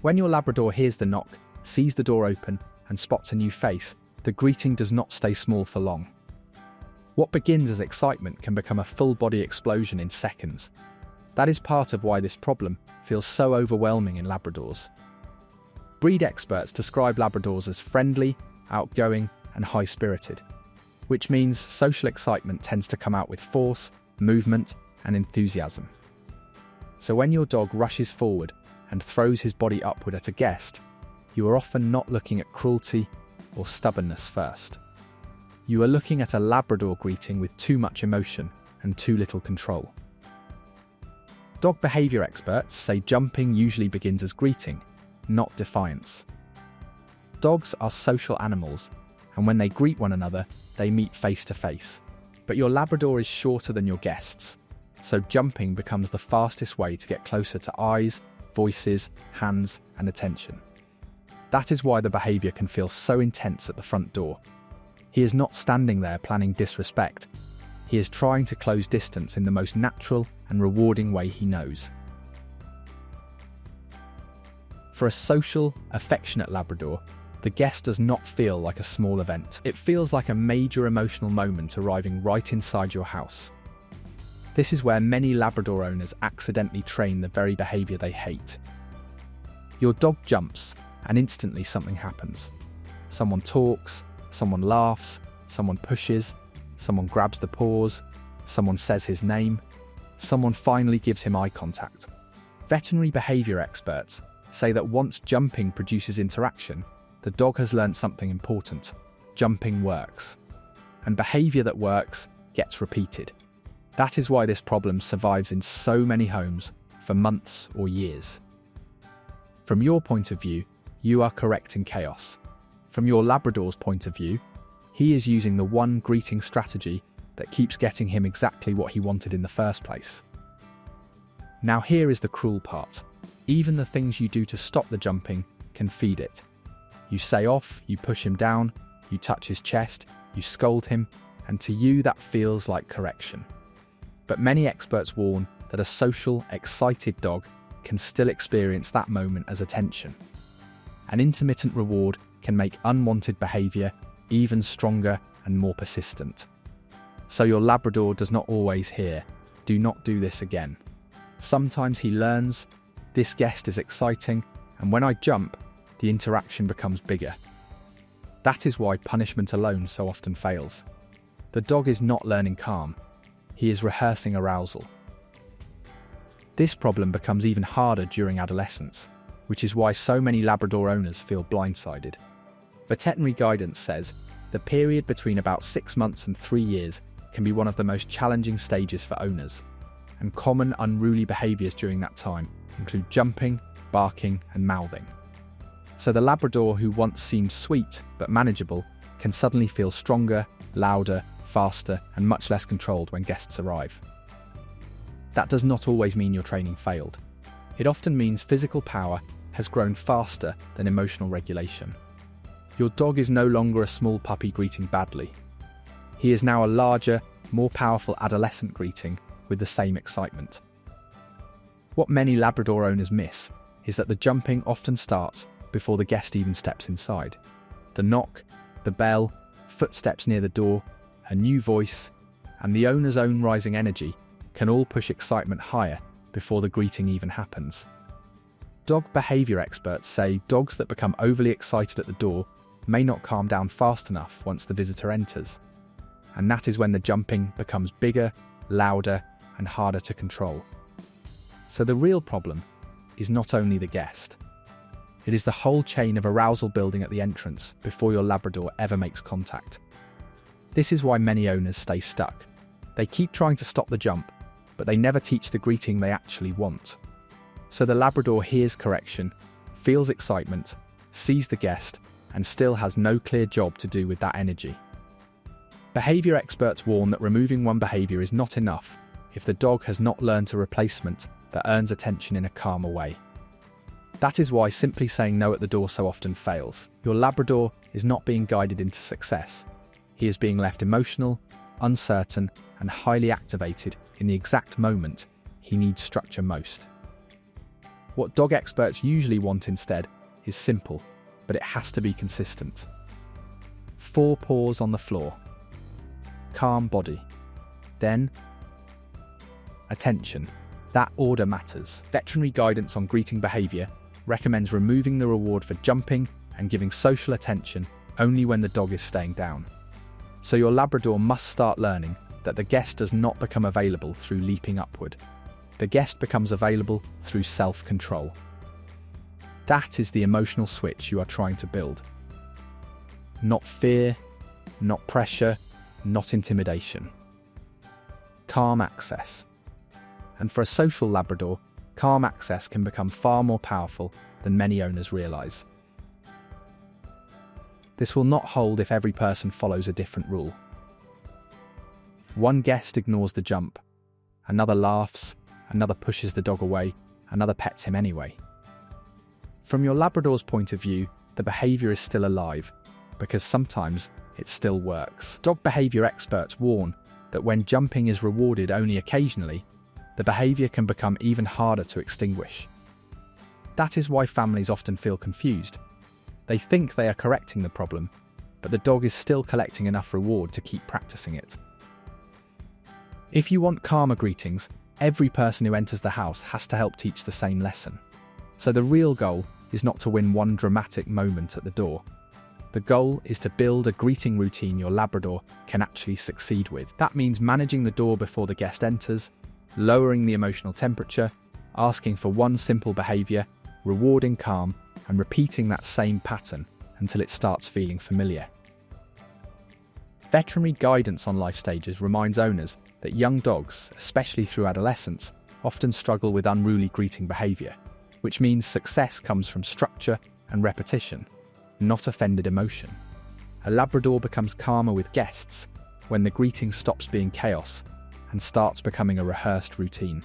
When your Labrador hears the knock, sees the door open, and spots a new face, the greeting does not stay small for long. What begins as excitement can become a full-body explosion in seconds. That is part of why this problem feels so overwhelming in Labradors. Breed experts describe Labradors as friendly, outgoing, and high-spirited, which means social excitement tends to come out with force, movement, and enthusiasm. So when your dog rushes forward and throws his body upward at a guest, you are often not looking at cruelty or stubbornness first. You are looking at a Labrador greeting with too much emotion and too little control. Dog behavior experts say jumping usually begins as greeting, not defiance. Dogs are social animals, and when they greet one another, they meet face to face. But your Labrador is shorter than your guests, so jumping becomes the fastest way to get closer to eyes, voices, hands, and attention. That is why the behavior can feel so intense at the front door. He is not standing there planning disrespect. He is trying to close distance in the most natural and rewarding way he knows. For a social, affectionate Labrador, the guest does not feel like a small event. It feels like a major emotional moment arriving right inside your house. This is where many Labrador owners accidentally train the very behavior they hate. Your dog jumps, and instantly something happens. Someone talks, someone laughs, someone pushes, someone grabs the paws, someone says his name, someone finally gives him eye contact. Veterinary behavior experts say that once jumping produces interaction, the dog has learned something important. Jumping works. And behavior that works gets repeated. That is why this problem survives in so many homes for months or years. From your point of view, you are correcting chaos. From your Labrador's point of view, he is using the one greeting strategy that keeps getting him exactly what he wanted in the first place. Now here is the cruel part. Even the things you do to stop the jumping can feed it. You say off, you push him down, you touch his chest, you scold him, and to you that feels like correction. But many experts warn that a social, excited dog can still experience that moment as attention. An intermittent reward can make unwanted behavior even stronger and more persistent. So your Labrador does not always hear, "Do not do this again." Sometimes he learns, "This guest is exciting, and when I jump, the interaction becomes bigger." That is why punishment alone so often fails. The dog is not learning calm, he is rehearsing arousal. This problem becomes even harder during adolescence, which is why so many Labrador owners feel blindsided. Veterinary guidance says the period between about 6 months and 3 years can be one of the most challenging stages for owners, and common unruly behaviours during that time include jumping, barking, and mouthing. So the Labrador who once seemed sweet but manageable can suddenly feel stronger, louder, faster, and much less controlled when guests arrive. That does not always mean your training failed. It often means physical power has grown faster than emotional regulation. Your dog is no longer a small puppy greeting badly. He is now a larger, more powerful adolescent greeting with the same excitement. What many Labrador owners miss is that the jumping often starts before the guest even steps inside. The knock, the bell, footsteps near the door, a new voice, and the owner's own rising energy can all push excitement higher before the greeting even happens. Dog behavior experts say dogs that become overly excited at the door may not calm down fast enough once the visitor enters, and that is when the jumping becomes bigger, louder, and harder to control. So the real problem is not only the guest. It is the whole chain of arousal building at the entrance before your Labrador ever makes contact. This is why many owners stay stuck. They keep trying to stop the jump, but they never teach the greeting they actually want. So the Labrador hears correction, feels excitement, sees the guest, and still has no clear job to do with that energy. Behavior experts warn that removing one behavior is not enough if the dog has not learned a replacement that earns attention in a calmer way. That is why simply saying no at the door so often fails. Your Labrador is not being guided into success. He is being left emotional, uncertain, and highly activated in the exact moment he needs structure most. What dog experts usually want instead is simple, but it has to be consistent. 4 paws on the floor. Calm body. Then, attention. That order matters. Veterinary guidance on greeting behaviour recommends removing the reward for jumping and giving social attention only when the dog is staying down. So your Labrador must start learning that the guest does not become available through leaping upward. The guest becomes available through self-control. That is the emotional switch you are trying to build. Not fear, not pressure, not intimidation. Calm access. And for a social Labrador, calm access can become far more powerful than many owners realise. This will not hold if every person follows a different rule. One guest ignores the jump, another laughs, another pushes the dog away, another pets him anyway. From your Labrador's point of view, the behaviour is still alive, because sometimes it still works. Dog behaviour experts warn that when jumping is rewarded only occasionally, the behaviour can become even harder to extinguish. That is why families often feel confused. They think they are correcting the problem, but the dog is still collecting enough reward to keep practicing it. If you want calmer greetings, every person who enters the house has to help teach the same lesson. So the real goal is not to win one dramatic moment at the door. The goal is to build a greeting routine your Labrador can actually succeed with. That means managing the door before the guest enters, lowering the emotional temperature, asking for one simple behaviour, rewarding calm, and repeating that same pattern until it starts feeling familiar. Veterinary guidance on life stages reminds owners that young dogs, especially through adolescence, often struggle with unruly greeting behaviour, which means success comes from structure and repetition, not offended emotion. A Labrador becomes calmer with guests when the greeting stops being chaos and starts becoming a rehearsed routine.